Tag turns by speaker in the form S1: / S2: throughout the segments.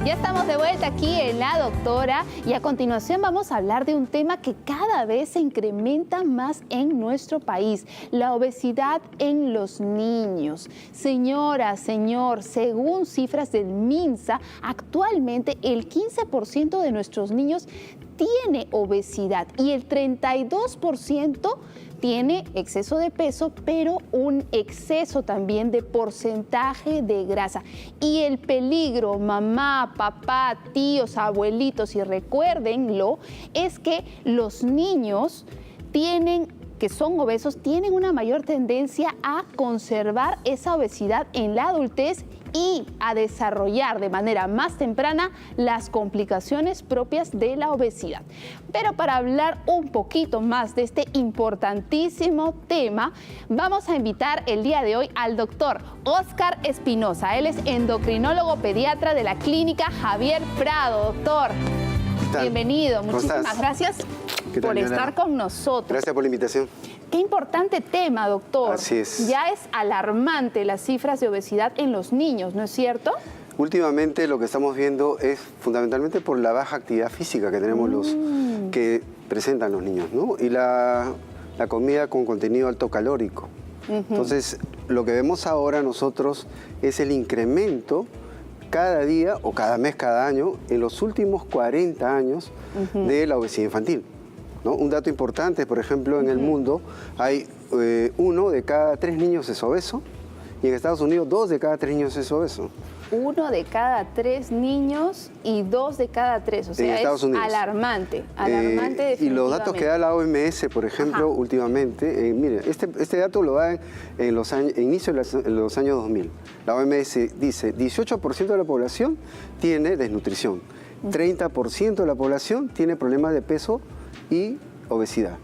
S1: Ya estamos de vuelta aquí en La Doctora y a continuación vamos a hablar de un tema que cada vez se incrementa más en nuestro país, la obesidad en los niños. Señora, señor, según cifras del MINSA, actualmente el 15% de nuestros niños tiene obesidad y el 32% tiene exceso de peso, pero un exceso también de porcentaje de grasa. Y el peligro, mamá, papá, tíos, abuelitos, y recuérdenlo, es que los niños que son obesos tienen una mayor tendencia a conservar esa obesidad en la adultez y a desarrollar de manera más temprana las complicaciones propias de la obesidad. Pero para hablar un poquito más de este importantísimo tema, vamos a invitar el día de hoy al doctor Óscar Espinosa. Él es endocrinólogo pediatra de la clínica Javier Prado. Doctor, bienvenido. Muchísimas gracias por estar con nosotros.
S2: Gracias por la invitación.
S1: Qué importante tema, doctor.
S2: Así es.
S1: Ya es alarmante las cifras de obesidad en los niños, ¿no es cierto?
S2: Últimamente lo que estamos viendo es fundamentalmente por la baja actividad física que tenemos que presentan los niños, ¿no? Y la comida con contenido alto calórico. Entonces, lo que vemos ahora nosotros es el incremento cada día o cada mes, cada año, en los últimos 40 años de la obesidad infantil, ¿no? Un dato importante, por ejemplo, en el mundo hay 1 de cada 3 niños es obeso y en Estados Unidos 2 de cada 3 niños es obeso.
S1: 1 de cada 3 niños y 2 de cada 3, o sea, es alarmante, definitivamente.
S2: Y los datos que da la OMS, por ejemplo, últimamente, mire, este dato lo da en los años, inicio de los años 2000. La OMS dice 18% de la población tiene desnutrición, 30% de la población tiene problemas de peso y obesidad.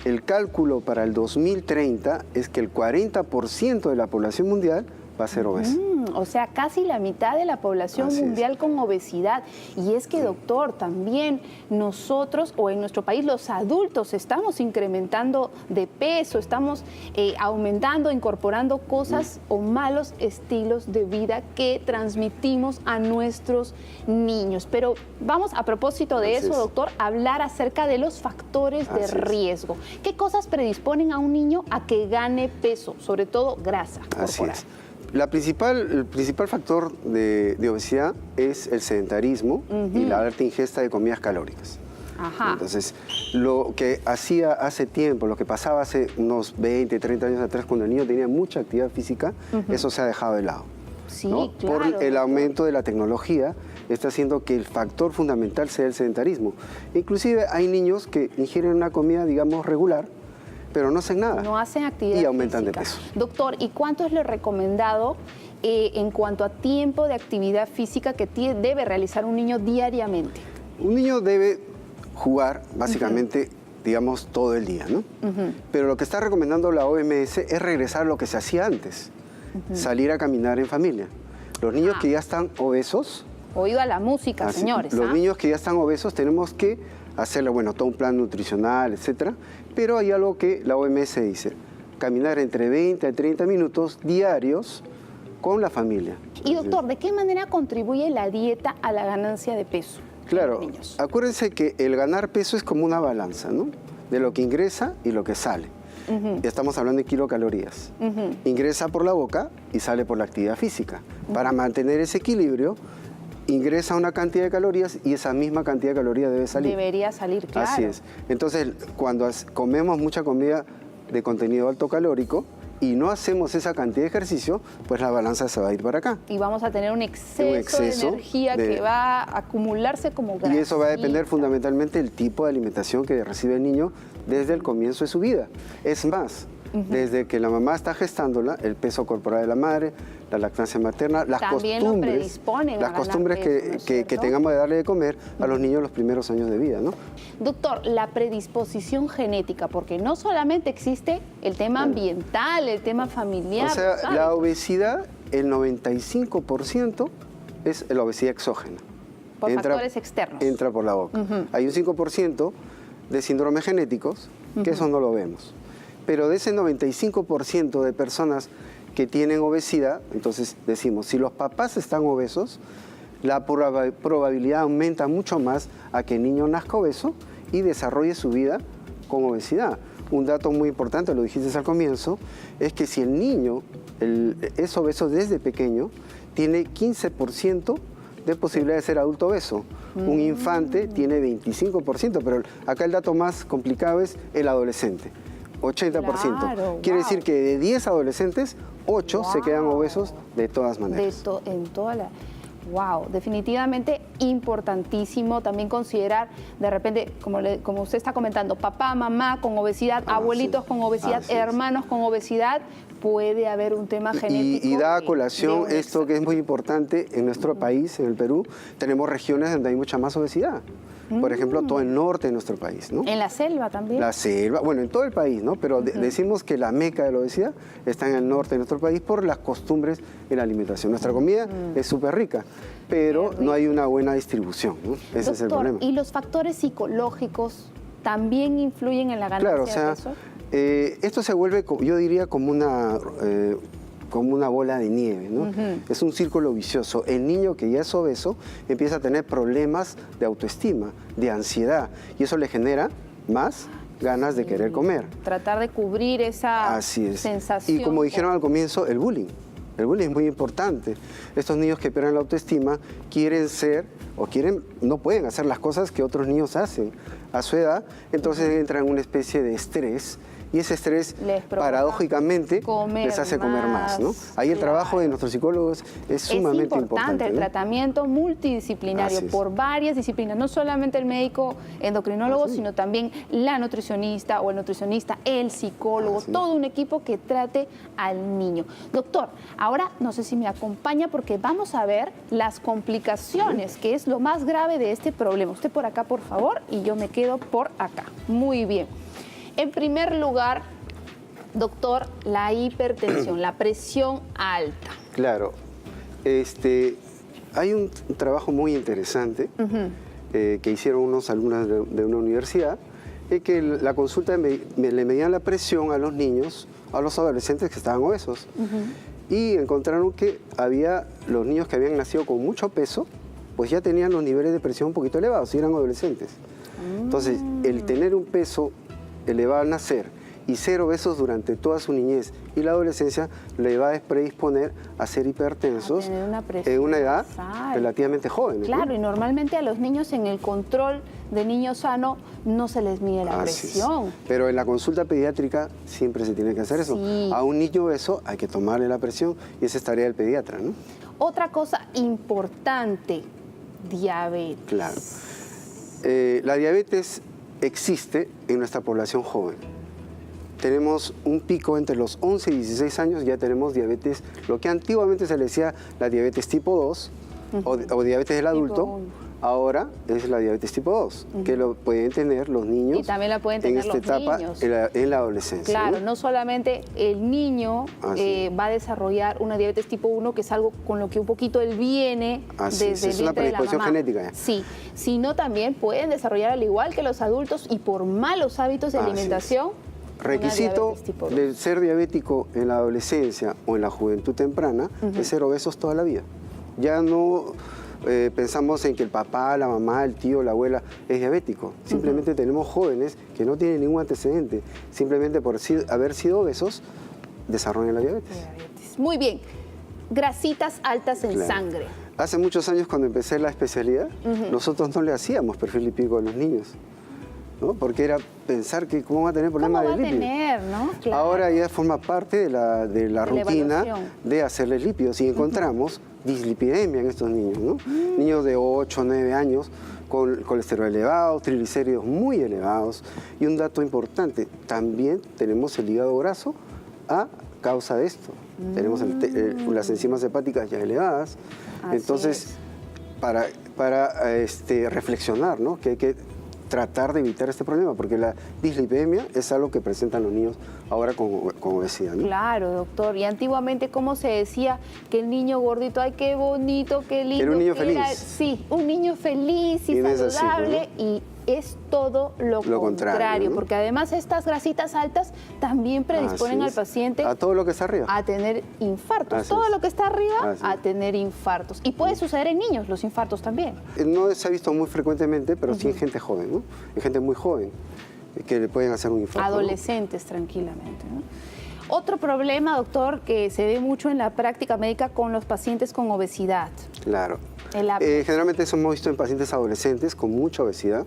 S2: El cálculo para el 2030 es que el 40% de la población mundial va a ser obesa.
S1: O sea, casi la mitad de la población mundial con obesidad. Y es que, doctor, también nosotros, o en nuestro país, los adultos, estamos incrementando de peso, estamos aumentando, incorporando cosas o malos estilos de vida que transmitimos a nuestros niños. Pero vamos, a propósito de eso, doctor, a hablar acerca de los factores de riesgo. ¿Qué cosas predisponen a un niño a que gane peso, sobre todo grasa corporal?
S2: El principal factor de obesidad es el sedentarismo y la alta ingesta de comidas calóricas. Entonces, lo que hacía hace tiempo, lo que pasaba hace unos 20, 30 años atrás, cuando el niño tenía mucha actividad física, eso se ha dejado de lado.
S1: Sí,
S2: ¿no?
S1: claro.
S2: Por el aumento de la tecnología, está haciendo que el factor fundamental sea el sedentarismo. Inclusive hay niños que ingieren una comida, digamos, regular, pero no hacen nada.
S1: No hacen actividad
S2: y aumentan
S1: física.
S2: de peso.
S1: Doctor, ¿y cuánto es lo recomendado en cuanto a tiempo de actividad física que debe realizar un niño diariamente?
S2: Un niño debe jugar, básicamente, digamos, todo el día, ¿no? Pero lo que está recomendando la OMS es regresar a lo que se hacía antes, salir a caminar en familia. Los niños que ya están obesos...
S1: Oído a la música, señores.
S2: Los niños que ya están obesos tenemos que hacerle, bueno, todo un plan nutricional, etcétera, pero hay algo que la OMS dice, caminar entre 20 a 30 minutos diarios con la familia.
S1: Y doctor, ¿de qué manera contribuye la dieta a la ganancia de peso?
S2: Claro, acuérdense que el ganar peso es como una balanza, ¿no? De lo que ingresa y lo que sale. Estamos hablando de kilocalorías. Ingresa por la boca y sale por la actividad física. Para mantener ese equilibrio, ingresa una cantidad de calorías y esa misma cantidad de calorías debe salir.
S1: Debería salir, claro.
S2: Así es. Entonces, cuando comemos mucha comida de contenido alto calórico y no hacemos esa cantidad de ejercicio, pues la balanza se va a ir para acá.
S1: Y vamos a tener un exceso de energía que va a acumularse como grasa.
S2: Y eso va a depender fundamentalmente del tipo de alimentación que recibe el niño desde el comienzo de su vida. Es más, desde que la mamá está gestándola, el peso corporal de la madre, la lactancia materna, las costumbres que tengamos de darle de comer a los niños los primeros años de vida, ¿no?
S1: Doctor, la predisposición genética, porque no solamente existe el tema ambiental, el tema familiar.
S2: O sea, la obesidad, el 95% es la obesidad exógena.
S1: Por factores externos.
S2: Entra por la boca. Hay un 5% de síndromes genéticos, que eso no lo vemos. Pero de ese 95% de personas que tienen obesidad, entonces decimos, si los papás están obesos, la probabilidad aumenta mucho más a que el niño nazca obeso y desarrolle su vida con obesidad. Un dato muy importante, lo dijiste al comienzo, es que si el niño es obeso desde pequeño, tiene 15% de posibilidad de ser adulto obeso. Un infante tiene 25%, pero acá el dato más complicado es el adolescente, 80%.
S1: Claro,
S2: Quiere
S1: wow.
S2: decir que de 10 adolescentes, 8 se quedan obesos de todas maneras.
S1: En toda la... Wow, definitivamente importantísimo también considerar, de repente, como usted está comentando, papá, mamá con obesidad, abuelitos con obesidad, hermanos con obesidad, puede haber un tema genético.
S2: Y da a colación esto que es muy importante en nuestro país, en el Perú, tenemos regiones donde hay mucha más obesidad. Por ejemplo, todo el norte de nuestro país, ¿no?
S1: En la selva también.
S2: La selva, bueno, en todo el país, ¿no? Pero decimos que la meca de la obesidad está en el norte de nuestro país por las costumbres en la alimentación. Nuestra comida es súper rica, pero no hay una buena distribución, ¿no? Ese es el problema.
S1: ¿Y los factores psicológicos también influyen en la ganancia
S2: Claro, o sea,
S1: de peso?
S2: esto se vuelve, yo diría, como una bola de nieve, ¿no? Es un círculo vicioso. El niño que ya es obeso empieza a tener problemas de autoestima, de ansiedad, y eso le genera más ganas de querer comer.
S1: Tratar de cubrir esa sensación.
S2: Y como dijeron al comienzo, el bullying. El bullying es muy importante. Estos niños que pierden la autoestima quieren ser no pueden hacer las cosas que otros niños hacen a su edad, entonces entran en una especie de estrés. Y ese estrés, paradójicamente, les hace comer más, ¿no? Ahí el trabajo de nuestros psicólogos es sumamente importante. Es importante
S1: el tratamiento multidisciplinario por varias disciplinas, no solamente el médico endocrinólogo, sino también la nutricionista o el nutricionista, el psicólogo, todo un equipo que trate al niño. Doctor, ahora no sé si me acompaña porque vamos a ver las complicaciones, que es lo más grave de este problema. Usted por acá, por favor, y yo me quedo por acá. Muy bien. En primer lugar, doctor, la hipertensión, la presión alta.
S2: Claro. Hay un trabajo muy interesante que hicieron unos alumnos de una universidad, que la consulta le medían la presión a los niños, a los adolescentes que estaban obesos. Y encontraron que los niños que habían nacido con mucho peso, pues ya tenían los niveles de presión un poquito elevados y eran adolescentes. Entonces, el tener un peso elevado al nacer y ser obesos durante toda su niñez y la adolescencia le va a predisponer a ser hipertensos en una edad relativamente joven.
S1: Claro,
S2: ¿no?
S1: y normalmente a los niños en el control de niño sano no se les mide la presión.
S2: Pero en la consulta pediátrica siempre se tiene que hacer eso. A un niño obeso hay que tomarle la presión y esa es tarea del pediatra, ¿no?
S1: Otra cosa importante, diabetes.
S2: Claro. La diabetes existe en nuestra población joven. Tenemos un pico entre los 11 y 16 años, ya tenemos diabetes, lo que antiguamente se le decía la diabetes tipo 2 o diabetes del adulto, ahora es la diabetes tipo 2, que lo pueden tener los niños
S1: y también la pueden tener
S2: en esta etapa,
S1: niños.
S2: En la adolescencia.
S1: Claro, no solamente el niño va a desarrollar una diabetes tipo 1, que es algo con lo que un poquito él viene desde el vientre de la mamá.
S2: Es una predisposición genética.
S1: Sí, sino también pueden desarrollar, al igual que los adultos y por malos hábitos de alimentación,
S2: requisito de ser diabético en la adolescencia o en la juventud temprana es ser obesos toda la vida. Ya no pensamos en que el papá, la mamá, el tío, la abuela es diabético. Simplemente tenemos jóvenes que no tienen ningún antecedente. Simplemente por haber sido obesos, desarrollan la diabetes.
S1: Muy bien. Grasitas altas en sangre.
S2: Hace muchos años, cuando empecé la especialidad, nosotros no le hacíamos perfil lipídico a los niños, ¿no? Porque era pensar que cómo va a tener problemas de lípidos.
S1: ¿No? Claro.
S2: Ahora ya forma parte de la rutina de hacerles lípidos y encontramos dislipidemia en estos niños, ¿no? Niños de 8 o 9 años con colesterol elevado, triglicéridos muy elevados. Y un dato importante, también tenemos el hígado graso a causa de esto. Tenemos las enzimas hepáticas ya elevadas. Entonces, para reflexionar, ¿no? Que hay que tratar de evitar este problema, porque la dislipidemia es algo que presentan los niños ahora con obesidad, ¿no?
S1: Claro, doctor. Y antiguamente, ¿cómo se decía que el niño gordito, ay, qué bonito, qué lindo?
S2: Era un niño feliz.
S1: Sí, un niño feliz y saludable.
S2: Así, ¿no?
S1: Y es todo lo contrario,
S2: ¿no?
S1: porque además estas grasitas altas también predisponen al paciente
S2: a todo lo que está arriba,
S1: a tener infartos.
S2: Así
S1: todo
S2: es.
S1: lo que está arriba
S2: Así
S1: a
S2: es.
S1: tener infartos. Y puede suceder en niños los infartos también.
S2: No se ha visto muy frecuentemente, pero sí en gente joven, ¿no? En gente muy joven que le pueden hacer un infarto.
S1: Adolescentes, ¿no? Tranquilamente, ¿no? Otro problema, doctor, que se ve mucho en la práctica médica con los pacientes con obesidad.
S2: Claro.
S1: El apnea.
S2: Generalmente eso hemos visto en pacientes adolescentes con mucha obesidad,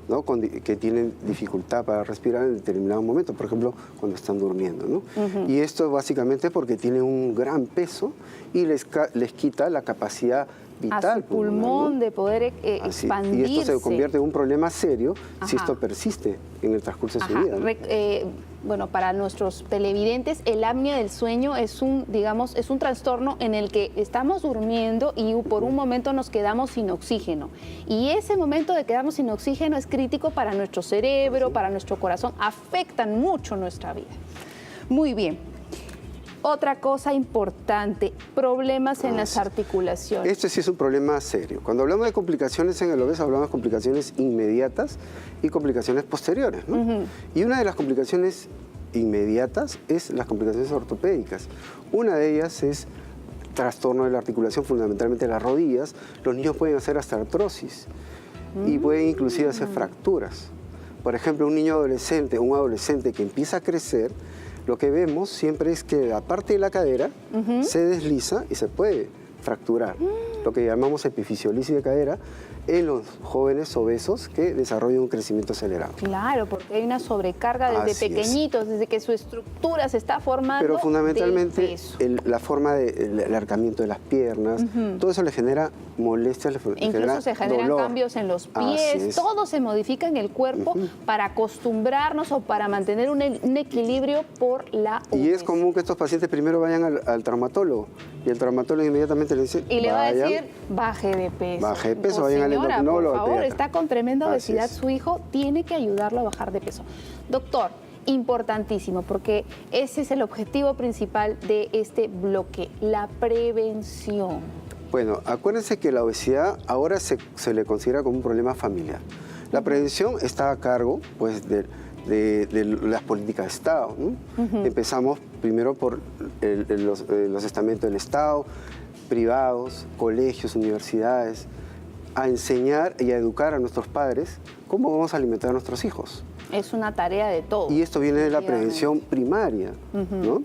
S2: ¿no? Que tienen dificultad para respirar en determinado momento, por ejemplo, cuando están durmiendo, ¿no? Y esto básicamente porque tienen un gran peso y les quita la capacidad vital.
S1: A su pulmón, ¿no? De poder expandirse.
S2: Y esto se convierte en un problema serio si
S1: Ajá.
S2: esto persiste en el transcurso de su vida, ¿no?
S1: Bueno, para nuestros televidentes, el apnea del sueño es un trastorno en el que estamos durmiendo y por un momento nos quedamos sin oxígeno. Y ese momento de quedarnos sin oxígeno es crítico para nuestro cerebro, para nuestro corazón, afectan mucho nuestra vida. Muy bien. Otra cosa importante, problemas en las articulaciones.
S2: Este sí es un problema serio. Cuando hablamos de complicaciones en el obeso, hablamos de complicaciones inmediatas y complicaciones posteriores, ¿no? Y una de las complicaciones inmediatas es las complicaciones ortopédicas. Una de ellas es trastorno de la articulación, fundamentalmente las rodillas. Los niños pueden hacer hasta artrosis y pueden inclusive hacer fracturas. Por ejemplo, un adolescente que empieza a crecer, lo que vemos siempre es que la parte de la cadera se desliza y se puede fracturar, lo que llamamos epifisiolisis de cadera en los jóvenes obesos que desarrollan un crecimiento acelerado.
S1: Claro, porque hay una sobrecarga desde pequeñitos, desde que su estructura se está formando.
S2: Pero fundamentalmente la forma del arcamiento de las piernas, todo eso le genera molestias,
S1: incluso se generan
S2: dolor.
S1: Cambios en los pies, todo se modifica en el cuerpo para acostumbrarnos o para mantener un equilibrio por la obesidad.
S2: Y es común que estos pacientes primero vayan al traumatólogo y el traumatólogo inmediatamente le dice,
S1: y le va a decir, baje de peso.
S2: Baje de peso, vayan al endocrinólogo.
S1: Por favor, está con tremenda obesidad su hijo, tiene que ayudarlo a bajar de peso. Doctor, importantísimo, porque ese es el objetivo principal de este bloque, la prevención.
S2: Bueno, acuérdense que la obesidad ahora se le considera como un problema familiar. La prevención está a cargo, pues, de las políticas de Estado, ¿no? Empezamos primero por los estamentos del Estado, privados, colegios, universidades, a enseñar y a educar a nuestros padres cómo vamos a alimentar a nuestros hijos.
S1: Es una tarea de todos.
S2: Y esto viene de la prevención primaria, ¿no?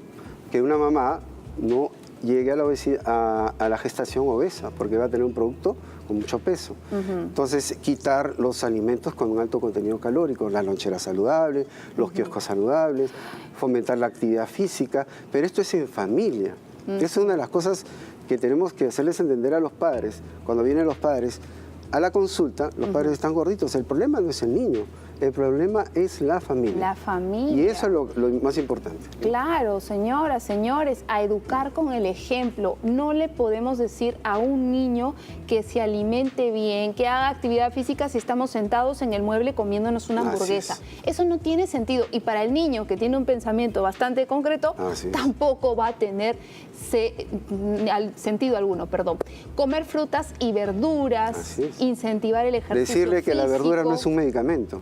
S2: Que una mamá no llegue a la obesidad, a la gestación obesa, porque va a tener un producto con mucho peso. Entonces, quitar los alimentos con un alto contenido calórico, las loncheras saludables, los kioscos saludables, fomentar la actividad física, pero esto es en familia. Esa es una de las cosas que tenemos que hacerles entender a los padres. Cuando vienen los padres a la consulta, los padres están gorditos. El problema no es el niño, el problema es la familia.
S1: La familia.
S2: Y eso es lo más importante.
S1: Claro, señoras, señores, a educar con el ejemplo. No le podemos decir a un niño que se alimente bien, que haga actividad física si estamos sentados en el mueble comiéndonos una hamburguesa. Eso no tiene sentido. Y para el niño que tiene un pensamiento bastante concreto, tampoco va a tener sentido alguno, perdón. Comer frutas y verduras, incentivar el ejercicio
S2: Decirle que
S1: físico.
S2: la verdura no es un medicamento.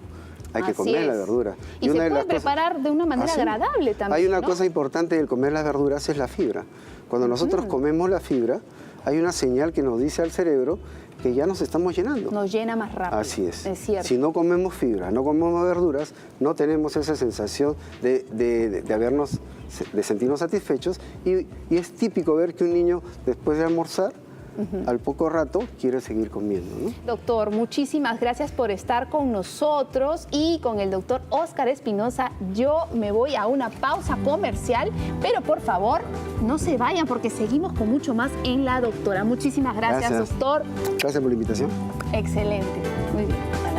S2: Hay que comer la verdura.
S1: Y se puede preparar de una manera agradable también.
S2: Hay una cosa importante del comer las verduras, es la fibra. Cuando nosotros comemos la fibra, hay una señal que nos dice al cerebro que ya nos estamos llenando.
S1: Nos llena más rápido.
S2: Así es.
S1: Es cierto.
S2: Si no comemos fibra, no comemos verduras, no tenemos esa sensación de sentirnos satisfechos. Y es típico ver que un niño, después de almorzar, al poco rato quiere seguir comiendo, ¿no?
S1: Doctor, muchísimas gracias por estar con nosotros y con el doctor Óscar Espinosa. Yo me voy a una pausa comercial, pero por favor no se vayan porque seguimos con mucho más en La Doctora. Muchísimas gracias, doctor.
S2: Gracias por la invitación.
S1: Excelente, muy bien.